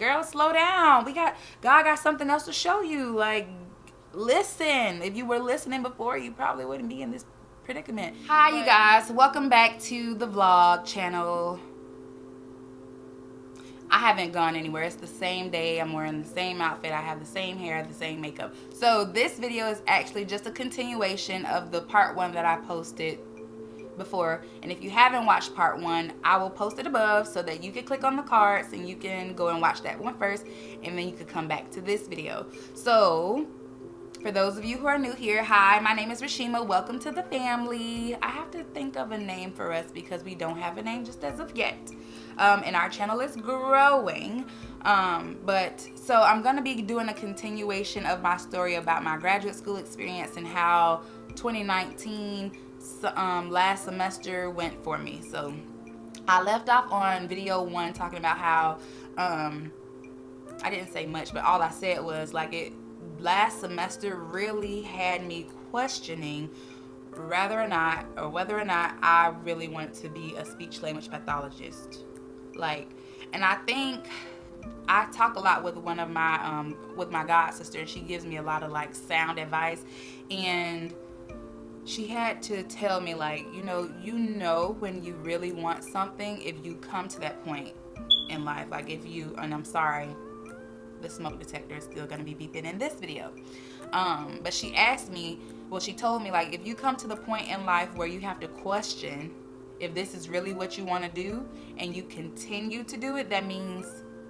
girl, slow down. God got something else to show you. Like, listen. If you were listening before, you probably wouldn't be in this predicament. Hi, you guys. Welcome back to the vlog channel. I haven't gone anywhere. It's the same day. I'm wearing the same outfit. I have the same hair, the same makeup. So this video is actually just a continuation of the part 1 that I posted before. And if you haven't watched part 1, I will post it above so that you can click on the cards and you can go and watch that one first, and then you can come back to this video. So for those of you who are new here, hi, my name is Rashima. Welcome to the family. I have to think of a name for us because we don't have a name just as of yet. And our channel is growing. So I'm going to be doing a continuation of my story about my graduate school experience and how 2019 last semester went for me. So I left off on video 1 talking about how I didn't say much, but all I said was like last semester really had me questioning whether or not I really wanted to be a speech language pathologist. And I think I talk a lot with one of my with my god sister, and she gives me a lot of like sound advice, and she had to tell me, like, you know when you really want something if you come to that point in life. Like, if you, and I'm sorry, the smoke detector is still going to be beeping in this video, but she asked me, well, she told me, like, if you come to the point in life where you have to question if this is really what you want to do and you continue to do it, that means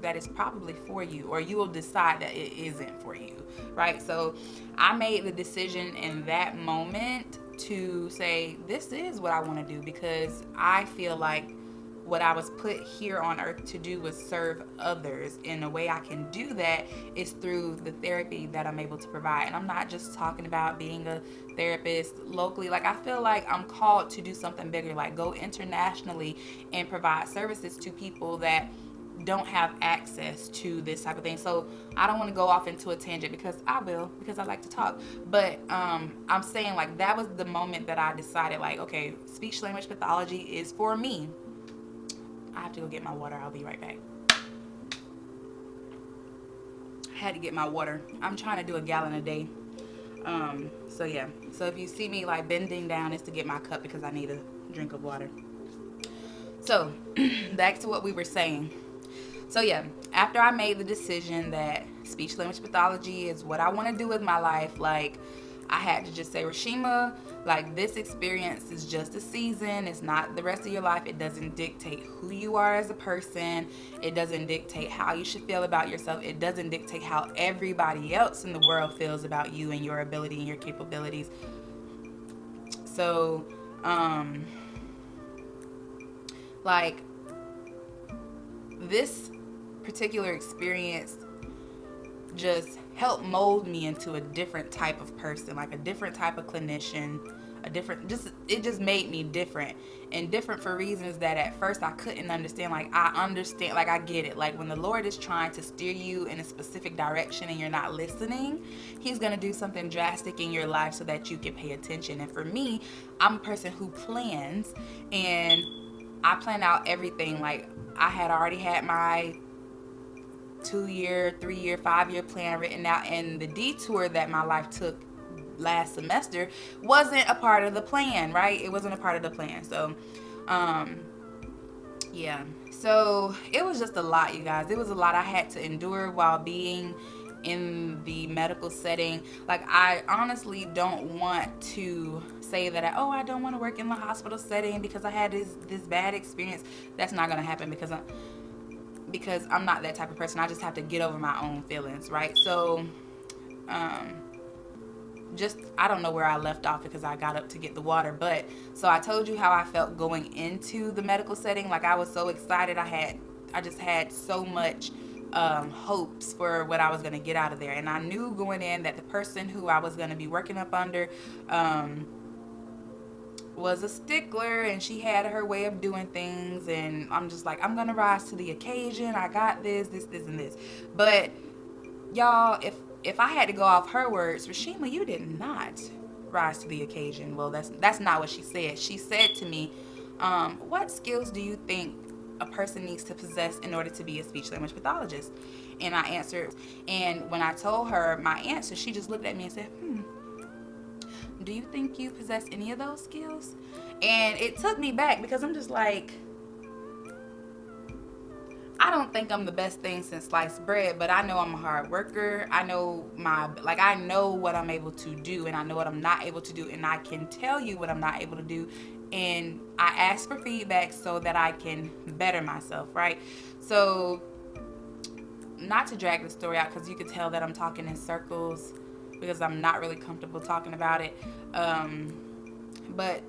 that it's probably for you, or you will decide that it isn't for you, right? So I made the decision in that moment to say, this is what I want to do, because I feel like what I was put here on earth to do was serve others. And the way I can do that is through the therapy that I'm able to provide. And I'm not just talking about being a therapist locally. Like, I feel like I'm called to do something bigger, like go internationally and provide services to people that don't have access to this type of thing. So I don't want to go off into a tangent, because I will, because I like to talk. But I'm saying, like, that was the moment that I decided, like, okay, speech language pathology is for me. I have to go get my water. I'll be right back. I had to get my water. I'm trying to do a gallon a day. So yeah. So if you see me like bending down, it's to get my cup because I need a drink of water. So back to what we were saying. So yeah, after I made the decision that speech language pathology is what I want to do with my life, like, I had to just say, Rashima, like, this experience is just a season. It's not the rest of your life. It doesn't dictate who you are as a person. It doesn't dictate how you should feel about yourself. It doesn't dictate how everybody else in the world feels about you and your ability and your capabilities. So, like, this particular experience just helped mold me into a different type of person, like a different type of clinician, it just made me different, and different for reasons that at first I couldn't understand. Like, I get it. Like, when the Lord is trying to steer you in a specific direction and you're not listening, He's gonna do something drastic in your life so that you can pay attention. And for me, I'm a person who plans, and I plan out everything. Like, I had already had my 2-year, 3-year, 5-year plan written out, and the detour that my life took last semester wasn't a part of the plan, right? It wasn't a part of the plan. So yeah, so it was just a lot, you guys. It was a lot I had to endure while being in the medical setting. Like, I honestly don't want to say that I don't want to work in the hospital setting because I had this bad experience. That's not gonna happen, because I'm not that type of person. I just have to get over my own feelings, right? So I don't know where I left off because I got up to get the water. But so I told you how I felt going into the medical setting. Like, I was so excited. I just had so much hopes for what I was going to get out of there. And I knew going in that the person who I was going to be working up under was a stickler, and she had her way of doing things, and I'm just like, I'm gonna rise to the occasion. I got this, and this. But y'all, if I had to go off her words, Rashima, you did not rise to the occasion. Well, that's not what she said. She said to me, what skills do you think a person needs to possess in order to be a speech language pathologist? And I answered, and when I told her my answer, she just looked at me and said, do you think you possess any of those skills? And it took me back, because I'm just like, I don't think I'm the best thing since sliced bread, but I know I'm a hard worker. I know I know what I'm able to do, and I know what I'm not able to do, and I can tell you what I'm not able to do. And I ask for feedback so that I can better myself, right? So, not to drag the story out, because you could tell that I'm talking in circles because I'm not really comfortable talking about it. But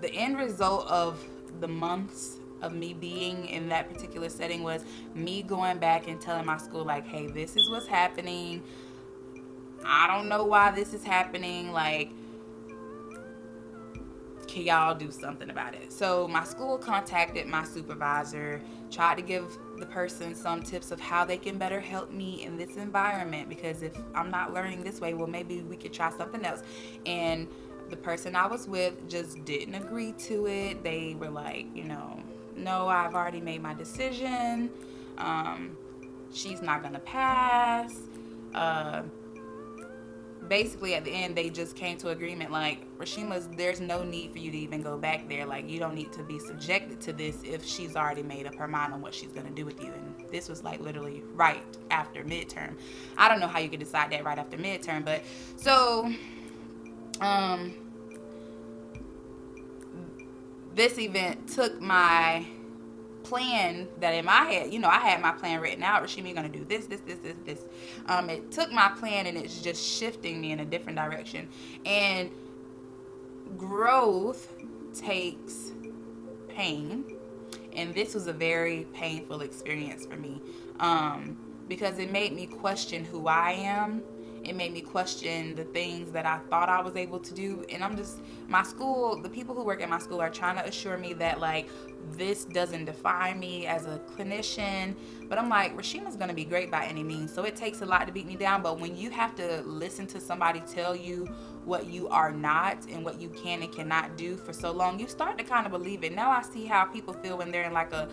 the end result of the months of me being in that particular setting was me going back and telling my school, like, hey, this is what's happening. I don't know why this is happening. Like, can y'all do something about it? So my school contacted my supervisor, tried to give the person some tips of how they can better help me in this environment, because if I'm not learning this way, well, maybe we could try something else. And the person I was with just didn't agree to it. They were like, no, I've already made my decision. She's not gonna pass. Basically, at the end, they just came to agreement, like, there's no need for you to even go back there. Like, you don't need to be subjected to this if she's already made up her mind on what she's gonna do with you. And this was like literally right after midterm. I don't know how you could decide that right after midterm, but so this event took my plan that in my head, I had my plan written out. Rashimi gonna do this. It took my plan and it's just shifting me in a different direction. And growth takes pain, and this was a very painful experience for me, because it made me question who I am. It made me question the things that I thought I was able to do. And my school, the people who work at my school are trying to assure me that, like, this doesn't define me as a clinician. But I'm like, Rashima's going to be great by any means. So it takes a lot to beat me down. But when you have to listen to somebody tell you what you are not and what you can and cannot do for so long, you start to kind of believe it. Now I see how people feel when they're in like a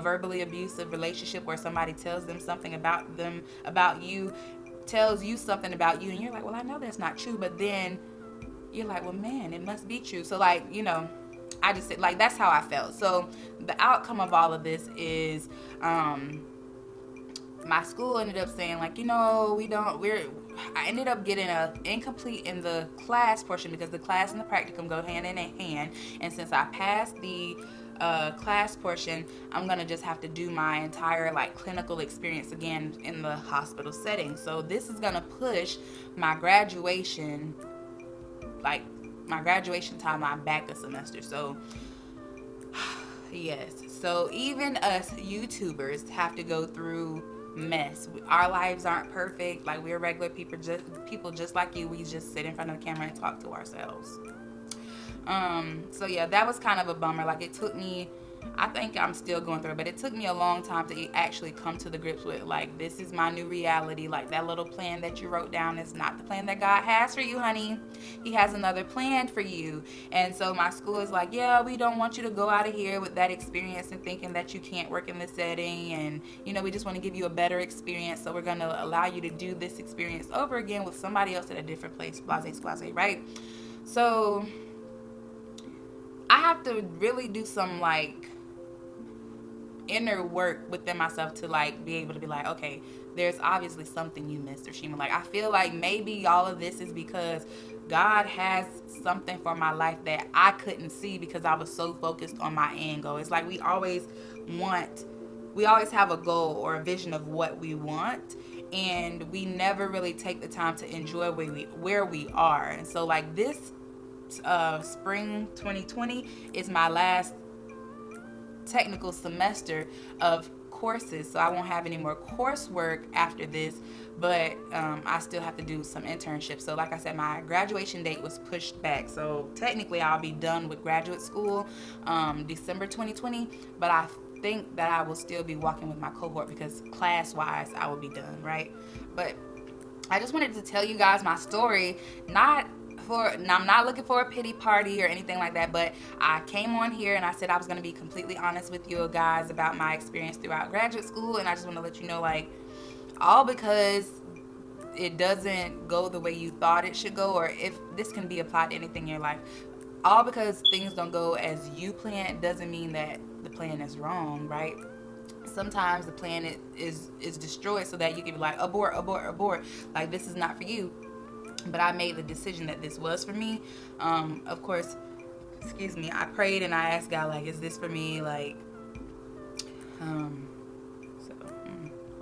verbally abusive relationship, where somebody tells them something about you, tells you something about you, and you're like, well, I know that's not true, but then you're like, well, man, it must be true. So, like, I just said, like, that's how I felt. So the outcome of all of this is my school ended up saying, like, I ended up getting a incomplete in the class portion, because the class and the practicum go hand in hand. And since I passed the class portion, I'm gonna just have to do my entire clinical experience again in the hospital setting. So this is gonna push my graduation time back a semester. So yes, so even us YouTubers have to go through mess. Our lives aren't perfect. Like, we're regular people just like you. We just sit in front of the camera and talk to ourselves. So yeah, that was kind of a bummer. Like, it took me, I think I'm still going through it, but it took me a long time to actually come to the grips with, like, this is my new reality. Like, that little plan that you wrote down is not the plan that God has for you, honey. He has another plan for you. And so my school is like, yeah, we don't want you to go out of here with that experience and thinking that you can't work in this setting. And, we just want to give you a better experience. So we're going to allow you to do this experience over again with somebody else at a different place, blase, squaze, right? So I have to really do some inner work within myself to be able to be like, okay, there's obviously something you missed, Rashima. Like, I feel like maybe all of this is because God has something for my life that I couldn't see because I was so focused on my end goal. It's like we always have a goal or a vision of what we want, and we never really take the time to enjoy where we are. And so this spring 2020 is my last technical semester of courses, so I won't have any more coursework after this, but I still have to do some internships. So like I said, my graduation date was pushed back, so technically I'll be done with graduate school December 2020, but I think that I will still be walking with my cohort because class wise I will be done, right? But I just wanted to tell you guys my story, not I'm not looking for a pity party or anything like that, but I came on here and I said I was going to be completely honest with you guys about my experience throughout graduate school, and I just want to let you know, like, all because it doesn't go the way you thought it should go, or if this can be applied to anything in your life, all because things don't go as you planned doesn't mean that the plan is wrong, right? Sometimes the plan is destroyed so that you can be like, abort, abort, abort, like this is not for you. But I made the decision that this was for me. Of course, excuse me, I prayed and I asked God, like, is this for me? Like,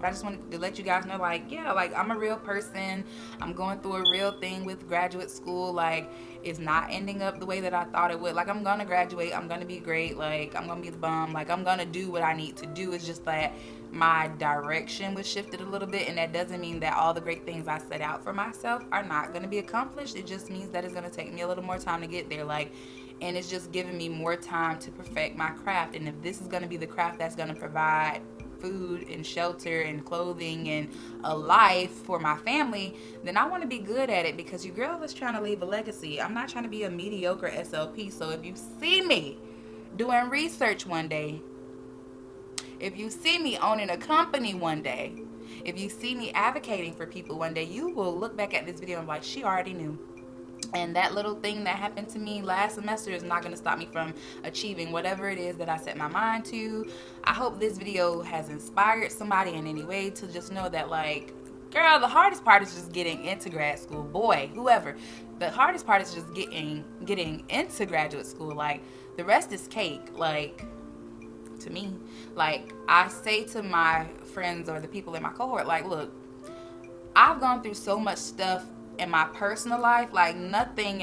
I just wanted to let you guys know, like, yeah, like, I'm a real person. I'm going through a real thing with graduate school. Like, it's not ending up the way that I thought it would. Like, I'm going to graduate. I'm going to be great. Like, I'm going to be the bomb. Like, I'm going to do what I need to do. It's just that my direction was shifted a little bit, and that doesn't mean that all the great things I set out for myself are not going to be accomplished. It just means that it's going to take me a little more time to get there. Like, and it's just giving me more time to perfect my craft. And if this is going to be the craft that's going to provide food and shelter and clothing and a life for my family, then I want to be good at it, because your girl is trying to leave a legacy. I'm not trying to be a mediocre SLP. So if you see me doing research one day, if you see me owning a company one day, if you see me advocating for people one day, you will look back at this video and be like, she already knew. And that little thing that happened to me last semester is not going to stop me from achieving whatever it is that I set my mind to. I hope this video has inspired somebody in any way to just know that, like, girl, the hardest part is just getting into grad school. Boy, whoever. The hardest part is just getting into graduate school. Like, the rest is cake. Like, to me, like, I say to my friends or the people in my cohort, like, look, I've gone through so much stuff in my personal life, like nothing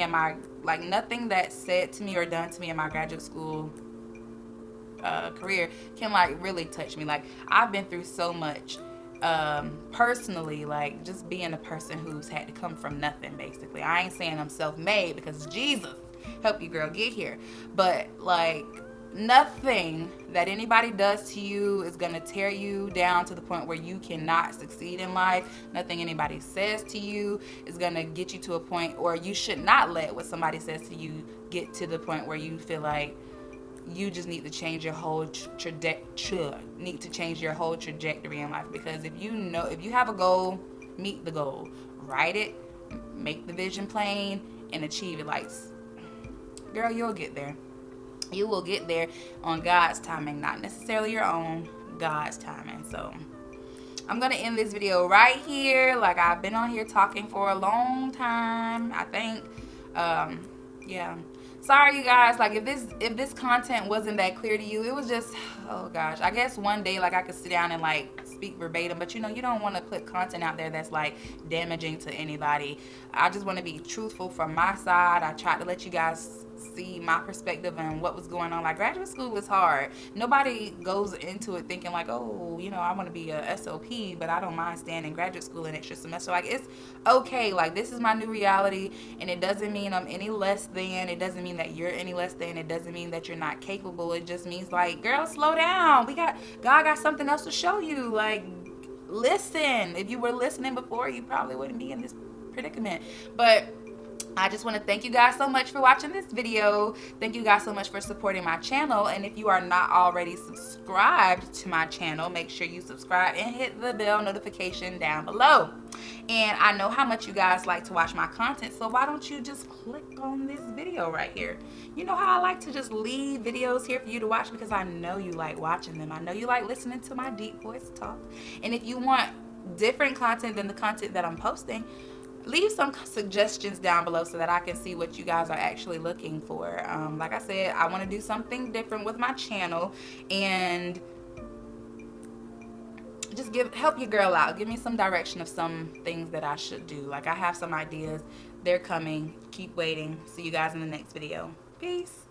that's said to me or done to me in my graduate school career can like really touch me. Like, I've been through so much personally, like just being a person who's had to come from nothing, basically. I ain't saying I'm self-made, because Jesus help you, girl, get here, but like, nothing that anybody does to you is going to tear you down to the point where you cannot succeed in life. Nothing anybody says to you is going to get you to a point, or you should not let what somebody says to you get to the point where you feel like you just need to change your whole trajectory in life. Because if you have a goal, meet the goal, write it, make the vision plain, and achieve it. Like, girl, you'll get there. You will get there on God's timing, not necessarily your own, God's timing. So I'm going to end this video right here. Like, I've been on here talking for a long time, I think. Yeah. Sorry, you guys. Like, if this content wasn't that clear to you, it was just, oh gosh. I guess one day, like, I could sit down and like speak verbatim, but you know, you don't want to put content out there that's like damaging to anybody. I just want to be truthful from my side. I tried to let you guys see my perspective and what was going on. Like, graduate school was hard. Nobody goes into it thinking like, oh, you know, I want to be a SLP, but I don't mind staying in graduate school an extra semester. Like, it's okay. Like, this is my new reality, and it doesn't mean I'm any less than. It doesn't mean that you're any less than. It doesn't mean that you're not capable. It just means, like, girl, slow down. God got something else to show you. Like, listen. If you were listening before, you probably wouldn't be in this predicament. But I just want to thank you guys so much for watching this video. Thank you guys so much for supporting my channel. And if you are not already subscribed to my channel, make sure you subscribe and hit the bell notification down below. And I know how much you guys like to watch my content, so why don't you just click on this video right here? You know how I like to just leave videos here for you to watch, because I know you like watching them. I know you like listening to my deep voice talk. And if you want different content than the content that I'm posting, leave some suggestions down below so that I can see what you guys are actually looking for. Like I said, I want to do something different with my channel, and just help your girl out. Give me some direction of some things that I should do. Like, I have some ideas. They're coming. Keep waiting. See you guys in the next video. Peace.